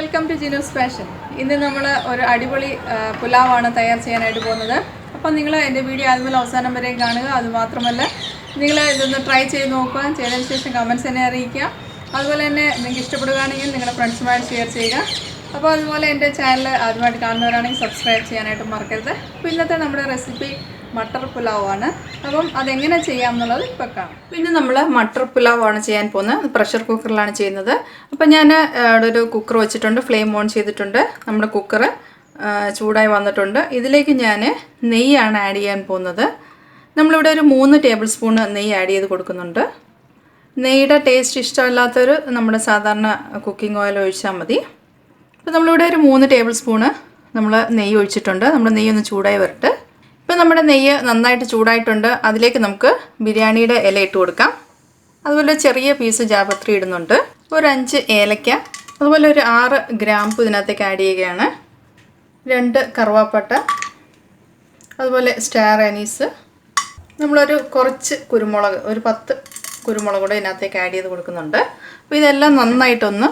Welcome to Jinu's fashion. ഇന്ന് നമ്മൾ ഒരു അടിപൊളി പുലാവാണ് തയ്യാർ ചെയ്യാനായിട്ട് പോകുന്നത്. അപ്പം നിങ്ങൾ എൻ്റെ വീഡിയോ ആദ്യം മുതൽ അവസാനം വരെ കാണുക. അതുമാത്രമല്ല നിങ്ങൾ ഇതൊന്ന് ട്രൈ ചെയ്ത് നോക്കുക. ചെയ്തതിന് ശേഷം കമൻറ്റ്സ് എന്നെ അറിയിക്കുക. അതുപോലെ തന്നെ നിങ്ങൾക്ക് ഇഷ്ടപ്പെടുകയാണെങ്കിൽ നിങ്ങളുടെ ഫ്രണ്ട്സുമായിട്ട് ഷെയർ ചെയ്യുക. അപ്പോൾ അതുപോലെ എൻ്റെ ചാനൽ ആദ്യമായിട്ട് കാണുന്നവരാണെങ്കിൽ സബ്സ്ക്രൈബ് ചെയ്യാനായിട്ട് മറക്കരുത്. അപ്പോൾ ഇന്നത്തെ നമ്മുടെ റെസിപ്പി മട്ടർ പുലാവാണ്. അപ്പം അതെങ്ങനെ ചെയ്യാം എന്നുള്ളത് ഇപ്പോൾ കാണാം. പിന്നെ നമ്മൾ മട്ടർ പുലാവാണ് ചെയ്യാൻ പോകുന്നത്. പ്രഷർ കുക്കറിലാണ് ചെയ്യുന്നത്. അപ്പം ഞാൻ അവിടെ ഒരു കുക്കർ വെച്ചിട്ടുണ്ട്, ഫ്ലെയിം ഓൺ ചെയ്തിട്ടുണ്ട്. നമ്മുടെ കുക്കർ ചൂടായി വന്നിട്ടുണ്ട്. ഇതിലേക്ക് ഞാൻ നെയ്യാണ് ആഡ് ചെയ്യാൻ പോകുന്നത്. നമ്മളിവിടെ ഒരു 3 ടേബിൾ സ്പൂൺ നെയ്യ് ആഡ് ചെയ്ത് കൊടുക്കുന്നുണ്ട്. നെയ്യുടെ ടേസ്റ്റ് ഇഷ്ടമില്ലാത്തൊരു നമ്മുടെ സാധാരണ കുക്കിംഗ് ഓയിൽ ഒഴിച്ചാൽ മതി. അപ്പോൾ നമ്മളിവിടെ ഒരു 3 ടേബിൾ സ്പൂണ് നമ്മൾ നെയ്യ് ഒഴിച്ചിട്ടുണ്ട്. നമ്മൾ നെയ്യ് ഒന്ന് ചൂടായി വരട്ടെ. ഇപ്പോൾ നമ്മുടെ നെയ്യ് നന്നായിട്ട് ചൂടായിട്ടുണ്ട്. അതിലേക്ക് നമുക്ക് ബിരിയാണിയുടെ ഇല ഇട്ട് കൊടുക്കാം. അതുപോലെ ചെറിയ പീസ് ജാപത്രി ഇടുന്നുണ്ട്. ഒരു 5 ഏലക്ക, അതുപോലെ ഒരു 6 ഗ്രാമ്പു ഇതിനകത്തേക്ക് ആഡ് ചെയ്യുകയാണ്. 2 കറുവാപ്പട്ട, അതുപോലെ സ്റ്റാർ അനീസ്, നമ്മളൊരു കുറച്ച് കുരുമുളക്, ഒരു 10 കുരുമുളക് കൂടെ ഇതിനകത്തേക്ക് ആഡ് ചെയ്ത് കൊടുക്കുന്നുണ്ട്. അപ്പോൾ ഇതെല്ലാം നന്നായിട്ടൊന്ന്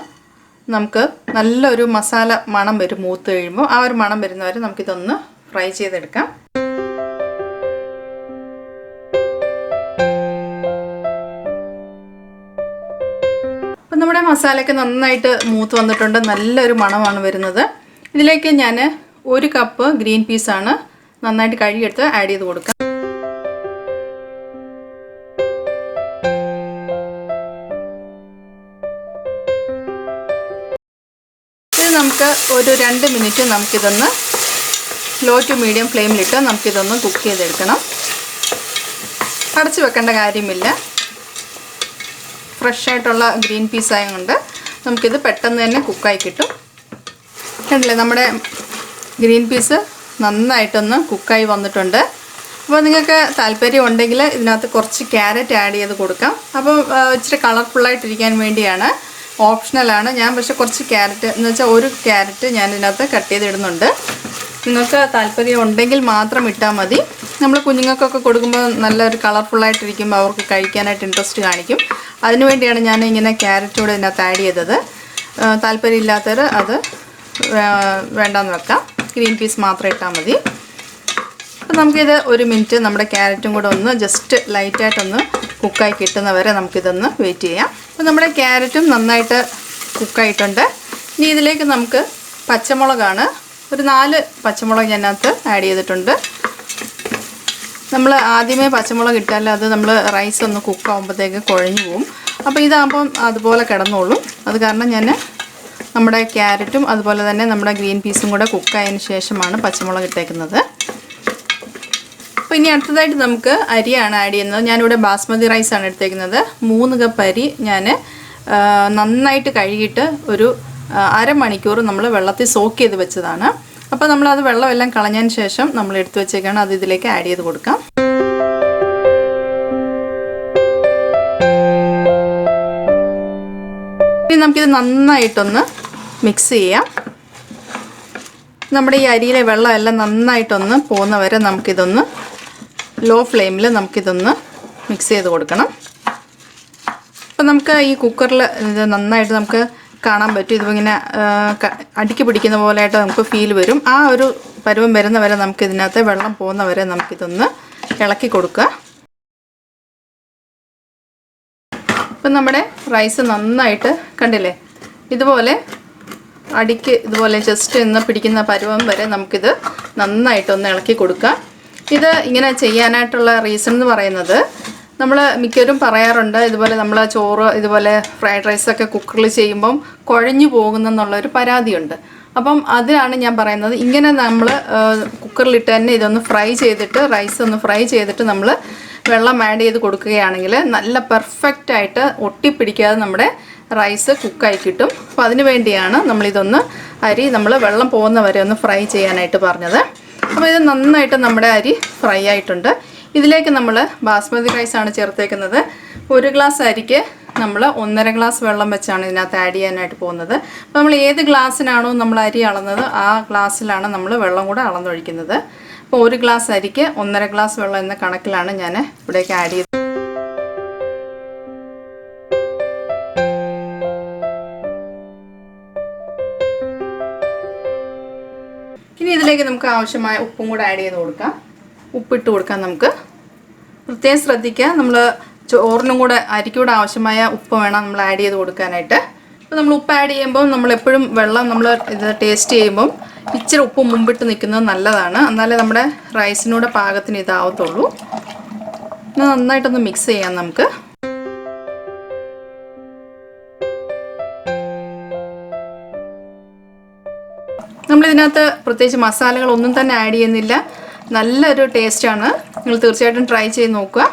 നമുക്ക് നല്ലൊരു മസാല മണം വരും. മൂത്ത് കഴിയുമ്പോൾ ആ ഒരു മണം വരുന്നവരെ നമുക്കിതൊന്ന് ഫ്രൈ ചെയ്തെടുക്കാം. അപ്പം നമ്മുടെ മസാലയൊക്കെ നന്നായിട്ട് മൂത്ത് വന്നിട്ടുണ്ട്. നല്ലൊരു മണമാണ് വരുന്നത്. ഇതിലേക്ക് ഞാൻ 1 കപ്പ് ഗ്രീൻ പീസാണ് നന്നായിട്ട് കഴുകിയെടുത്ത് ആഡ് ചെയ്ത് കൊടുക്കാം. ഇത് നമുക്ക് ഒരു 2 മിനിറ്റ് നമുക്കിതൊന്ന് ലോ ടു മീഡിയം ഫ്ലെയിമിലിട്ട് നമുക്കിതൊന്ന് കുക്ക് ചെയ്തെടുക്കണം. അടച്ചു വെക്കേണ്ട കാര്യമില്ല. ഫ്രഷ് ആയിട്ടുള്ള ഗ്രീൻ പീസ് ആയതുകൊണ്ട് നമുക്കിത് പെട്ടെന്ന് തന്നെ കുക്കായി കിട്ടും. കണ്ടില്ലേ, നമ്മുടെ ഗ്രീൻ പീസ് നന്നായിട്ടൊന്ന് കുക്കായി വന്നിട്ടുണ്ട്. അപ്പോൾ നിങ്ങൾക്ക് താല്പര്യം ഉണ്ടെങ്കിൽ ഇതിനകത്ത് കുറച്ച് ക്യാരറ്റ് ആഡ് ചെയ്ത് കൊടുക്കാം. അപ്പോൾ ഇച്ചിരി കളർഫുള്ളായിട്ടിരിക്കാൻ വേണ്ടിയാണ്, ഓപ്ഷണലാണ്. ഞാൻ പക്ഷേ കുറച്ച് ക്യാരറ്റ് എന്ന് വെച്ചാൽ 1 ക്യാരറ്റ് ഞാൻ ഇതിനകത്ത് കട്ട് ചെയ്തിടുന്നുണ്ട്. നിങ്ങൾക്ക് താല്പര്യം ഉണ്ടെങ്കിൽ മാത്രം ഇട്ടാൽ മതി. നമ്മൾ കുഞ്ഞുങ്ങൾക്കൊക്കെ കൊടുക്കുമ്പോൾ നല്ലൊരു കളർഫുള്ളായിട്ടിരിക്കുമ്പോൾ അവർക്ക് കഴിക്കാനായിട്ട് ഇൻട്രസ്റ്റ് കാണിക്കും. അതിനുവേണ്ടിയാണ് ഞാൻ ഇങ്ങനെ ക്യാരറ്റ് കൂടെ ഇതിനകത്ത് ആഡ് ചെയ്തത്. താല്പര്യമില്ലാത്തവർ അത് വേണ്ടാന്ന് വെക്കാം. ഗ്രീൻ പീസ് മാത്രം ഇട്ടാൽ മതി. അപ്പോൾ നമുക്കിത് 1 മിനിറ്റ് നമ്മുടെ ക്യാരറ്റും കൂടെ ഒന്ന് ജസ്റ്റ് ലൈറ്റായിട്ടൊന്ന് കുക്കായി കിട്ടുന്നവരെ നമുക്കിതൊന്ന് വെയിറ്റ് ചെയ്യാം. അപ്പോൾ നമ്മുടെ ക്യാരറ്റും നന്നായിട്ട് കുക്കായിട്ടുണ്ട്. ഇനി ഇതിലേക്ക് നമുക്ക് പച്ചമുളകാണ്, ഒരു 4 പച്ചമുളക് ഞാനകത്ത് ആഡ് ചെയ്തിട്ടുണ്ട്. നമ്മൾ ആദ്യമേ പച്ചമുളക് ഇട്ടാൽ അത് നമ്മൾ റൈസ് ഒന്ന് കുക്കാവുമ്പോഴത്തേക്ക് കുഴഞ്ഞു പോവും. അപ്പോൾ ഇതാകുമ്പം അതുപോലെ കിടന്നോളും. അത് കാരണം ഞാൻ നമ്മുടെ ക്യാരറ്റും അതുപോലെ തന്നെ നമ്മുടെ ഗ്രീൻ പീസും കൂടെ കുക്കായതിന് ശേഷമാണ് പച്ചമുളക് ഇട്ടേക്കുന്നത്. അപ്പോൾ ഇനി അടുത്തതായിട്ട് നമുക്ക് അരിയാണ് ആഡ് ചെയ്യുന്നത്. ഞാനിവിടെ ബാസ്മതി റൈസാണ് എടുത്തേക്കുന്നത്. 3 കപ്പ് അരി ഞാൻ നന്നായിട്ട് കഴുകിയിട്ട് ഒരു അരമണിക്കൂർ നമ്മൾ വെള്ളത്തിൽ സോക്ക് ചെയ്ത് വെച്ചതാണ്. അപ്പോൾ നമ്മളത് വെള്ളമെല്ലാം കളഞ്ഞതിന് ശേഷം നമ്മൾ എടുത്തു വെച്ചേക്കാണ്. അത് ഇതിലേക്ക് ആഡ് ചെയ്ത് കൊടുക്കാം. ഇനി നമുക്കിത് നന്നായിട്ടൊന്ന് മിക്സ് ചെയ്യാം. നമ്മുടെ ഈ അരിയിലെ വെള്ളമെല്ലാം നന്നായിട്ടൊന്ന് പോകുന്നവരെ നമുക്കിതൊന്ന് ലോ ഫ്ലെയിമിൽ നമുക്കിതൊന്ന് മിക്സ് ചെയ്ത് കൊടുക്കണം. അപ്പോൾ നമുക്ക് ഈ കുക്കറിൽ ഇത് നന്നായിട്ട് നമുക്ക് കാണാൻ പറ്റും. ഇതിങ്ങനെ അടുക്കി പിടിക്കുന്ന പോലെയായിട്ട് നമുക്ക് ഫീൽ വരും. ആ ഒരു പരുവം വരുന്നവരെ നമുക്ക് ഇതിനകത്ത് വെള്ളം പോകുന്നവരെ നമുക്കിതൊന്ന് ഇളക്കി കൊടുക്കുക. ഇപ്പം നമ്മുടെ റൈസ് നന്നായിട്ട് കണ്ടില്ലേ, ഇതുപോലെ അടിക്ക് ഇതുപോലെ ജസ്റ്റ് ഒന്ന് പിടിക്കുന്ന പരുവം വരെ നമുക്കിത് നന്നായിട്ടൊന്ന് ഇളക്കി കൊടുക്കാം. ഇത് ഇങ്ങനെ ചെയ്യാനായിട്ടുള്ള റീസൺ എന്ന് പറയുന്നത്, നമ്മൾ മിക്കവരും പറയാറുണ്ട് ഇതുപോലെ നമ്മൾ ചോറ് ഇതുപോലെ ഫ്രൈഡ് റൈസൊക്കെ കുക്കറിൽ ചെയ്യുമ്പം കുഴഞ്ഞു പോകുന്നെന്നുള്ളൊരു പരാതിയുണ്ട്. അപ്പം അതിനാണ് ഞാൻ പറയുന്നത്, ഇങ്ങനെ നമ്മൾ കുക്കറിലിട്ട് തന്നെ ഇതൊന്ന് ഫ്രൈ ചെയ്തിട്ട് റൈസ് ഒന്ന് ഫ്രൈ ചെയ്തിട്ട് നമ്മൾ വെള്ളം ആഡ് ചെയ്ത് കൊടുക്കുകയാണെങ്കിൽ നല്ല പെർഫെക്റ്റായിട്ട് ഒട്ടിപ്പിടിക്കാതെ നമ്മുടെ റൈസ് കുക്കായി കിട്ടും. അപ്പോൾ അതിന് വേണ്ടിയാണ് നമ്മളിതൊന്ന് അരി നമ്മൾ വെള്ളം പോകുന്ന വരെ ഒന്ന് ഫ്രൈ ചെയ്യാനായിട്ട് പറഞ്ഞത്. അപ്പോൾ ഇത് നന്നായിട്ട് നമ്മുടെ അരി ഫ്രൈ ആയിട്ടുണ്ട്. ഇതിലേക്ക് നമ്മൾ ബാസ്മതി റൈസാണ് ചേർത്തേക്കുന്നത്. 1 ഗ്ലാസ് അരിക്ക് നമ്മൾ 1.5 ഗ്ലാസ് വെള്ളം വെച്ചാണ് ഇതിനകത്ത് ആഡ് ചെയ്യാനായിട്ട് പോകുന്നത്. അപ്പോൾ നമ്മൾ ഏത് ഗ്ലാസ്സിനാണോ നമ്മൾ അരി അളന്നത് ആ ഗ്ലാസ്സിലാണ് നമ്മൾ വെള്ളം കൂടെ അളന്നൊഴിക്കുന്നത്. അപ്പോൾ 1 ഗ്ലാസ് അരിക്ക് 1.5 ഗ്ലാസ് വെള്ളം എന്ന കണക്കിലാണ് ഞാൻ ഇവിടേക്ക് ആഡ് ചെയ്തത്. ഇതിലേക്ക് നമുക്ക് ആവശ്യമായ ഉപ്പും കൂടെ ആഡ് ചെയ്ത് കൊടുക്കാം. ഉപ്പിട്ട് കൊടുക്കാം. നമുക്ക് പ്രത്യേകം ശ്രദ്ധിക്കുക, നമ്മൾ ചോറിനും കൂടെ അരിക്കൂടെ ആവശ്യമായ ഉപ്പ് വേണം നമ്മൾ ആഡ് ചെയ്ത് കൊടുക്കാനായിട്ട്. അപ്പോൾ നമ്മൾ ഉപ്പ് ആഡ് ചെയ്യുമ്പോൾ നമ്മളെപ്പോഴും വെള്ളം നമ്മൾ ഇത് ടേസ്റ്റ് ചെയ്യുമ്പം ഇച്ചിരി ഉപ്പ് മുമ്പിട്ട് നിൽക്കുന്നത് നല്ലതാണ്. എന്നാലേ നമ്മുടെ റൈസിനൂടെ പാകത്തിന് ഇതാവത്തുള്ളൂ. നന്നായിട്ടൊന്ന് മിക്സ് ചെയ്യാം നമുക്ക്. നമ്മളിതിനകത്ത് പ്രത്യേകിച്ച് മസാലകളൊന്നും തന്നെ ആഡ് ചെയ്യുന്നില്ല. നല്ലൊരു ടേസ്റ്റാണ്. നിങ്ങൾ തീർച്ചയായിട്ടും ട്രൈ ചെയ്ത് നോക്കുക.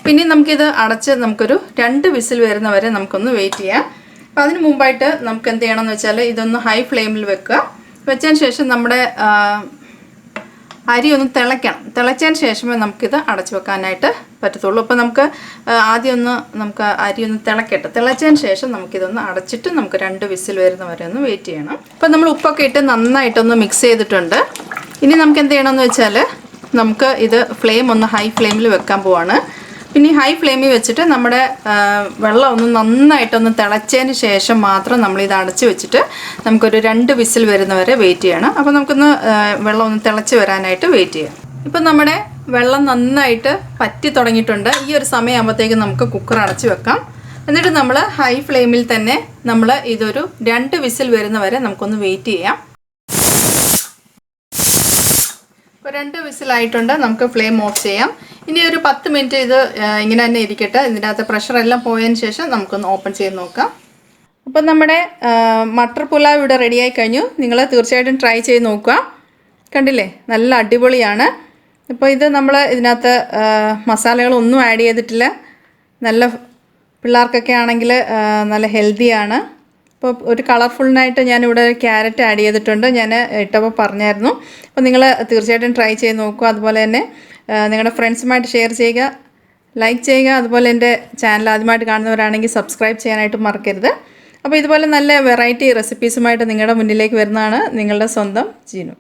പിന്നെ നമുക്കിത് അടച്ച് നമുക്കൊരു 2 വിസിൽ വരുന്നവരെ നമുക്കൊന്ന് വെയിറ്റ് ചെയ്യാം. അപ്പോൾ അതിന് മുമ്പായിട്ട് നമുക്ക് എന്ത് ചെയ്യണമെന്ന് വെച്ചാൽ ഇതൊന്ന് ഹൈ ഫ്ലെയിമിൽ വെക്കുക. വെച്ചതിന് ശേഷം നമ്മുടെ അരി ഒന്ന് തിളയ്ക്കണം. തിളച്ചതിന് ശേഷമേ നമുക്കിത് അടച്ചു വെക്കാനായിട്ട് പറ്റത്തുള്ളൂ. അപ്പോൾ നമുക്ക് ആദ്യം നമുക്ക് അരി ഒന്ന് തിളക്കട്ടെ. തിളച്ചതിന് ശേഷം നമുക്കിതൊന്ന് അടച്ചിട്ട് നമുക്ക് 2 വിസിൽ വരുന്നവരെ ഒന്ന് വെയിറ്റ് ചെയ്യണം. അപ്പോൾ നമ്മൾ ഉപ്പൊക്കെ ഇട്ട് നന്നായിട്ടൊന്ന് മിക്സ് ചെയ്തിട്ടുണ്ട്. ഇനി നമുക്ക് എന്ത് ചെയ്യണമെന്ന് വെച്ചാൽ നമുക്ക് ഇത് ഫ്ലെയിം ഒന്ന് ഹൈ ഫ്ലെയിമിൽ വെക്കാൻ പോവാണ്. പിന്നെ ഈ ഹൈ ഫ്ലെയിമിൽ വെച്ചിട്ട് നമ്മുടെ വെള്ളം ഒന്ന് നന്നായിട്ടൊന്ന് തിളച്ചതിന് ശേഷം മാത്രം നമ്മളിത് അടച്ച് വെച്ചിട്ട് നമുക്കൊരു 2 വിസിൽ വരുന്നവരെ വെയിറ്റ് ചെയ്യണം. അപ്പോൾ നമുക്കൊന്ന് വെള്ളം ഒന്ന് തിളച്ച് വരാനായിട്ട് വെയിറ്റ് ചെയ്യാം. ഇപ്പം നമ്മുടെ വെള്ളം നന്നായിട്ട് പറ്റി തുടങ്ങിയിട്ടുണ്ട്. ഈ ഒരു സമയമാകുമ്പോഴത്തേക്കും നമുക്ക് കുക്കർ അടച്ച് വെക്കാം. എന്നിട്ട് നമ്മൾ ഹൈ ഫ്ലെയിമിൽ തന്നെ നമ്മൾ ഇതൊരു 2 വിസിൽ വരുന്നവരെ നമുക്കൊന്ന് വെയിറ്റ് ചെയ്യാം. ഇപ്പോൾ 2 വിസിലായിട്ടുണ്ട്. നമുക്ക് ഫ്ലെയിം ഓഫ് ചെയ്യാം. ഇനി ഒരു 10 മിനിറ്റ് ഇത് ഇങ്ങനെ തന്നെ ഇരിക്കട്ടെ. ഇതിനകത്ത് പ്രഷറെല്ലാം പോയതിന് ശേഷം നമുക്കൊന്ന് ഓപ്പൺ ചെയ്ത് നോക്കാം. അപ്പം നമ്മുടെ മട്ടർ പുലാവ് ഇവിടെ റെഡിയായി കഴിഞ്ഞു. നിങ്ങൾ തീർച്ചയായിട്ടും ട്രൈ ചെയ്ത് നോക്കുക. കണ്ടില്ലേ, നല്ല അടിപൊളിയാണ്. ഇപ്പോൾ ഇത് നമ്മൾ ഇതിനകത്ത് മസാലകളൊന്നും ആഡ് ചെയ്തിട്ടില്ല. നല്ല പിള്ളേർക്കൊക്കെ ആണെങ്കിൽ നല്ല ഹെൽത്തിയാണ്. അപ്പോൾ ഒരു കളർഫുള്ളിനായിട്ട് ഞാനിവിടെ ക്യാരറ്റ് ആഡ് ചെയ്തിട്ടുണ്ട്. ഞാൻ ഇട്ടപ്പോൾ പറഞ്ഞായിരുന്നു. അപ്പോൾ നിങ്ങൾ തീർച്ചയായിട്ടും ട്രൈ ചെയ്ത് നോക്കുക. അതുപോലെ തന്നെ നിങ്ങളുടെ ഫ്രണ്ട്സുമായിട്ട് ഷെയർ ചെയ്യുക, ലൈക്ക് ചെയ്യുക. അതുപോലെ എൻ്റെ ചാനൽ ആദ്യമായിട്ട് കാണുന്നവരാണെങ്കിൽ സബ്സ്ക്രൈബ് ചെയ്യാനായിട്ട് മറക്കരുത്. അപ്പോൾ ഇതുപോലെ നല്ല വെറൈറ്റി റെസിപ്പീസുമായിട്ട് നിങ്ങളുടെ മുന്നിലേക്ക് വരുന്നതാണ് നിങ്ങളുടെ സ്വന്തം ജീനു.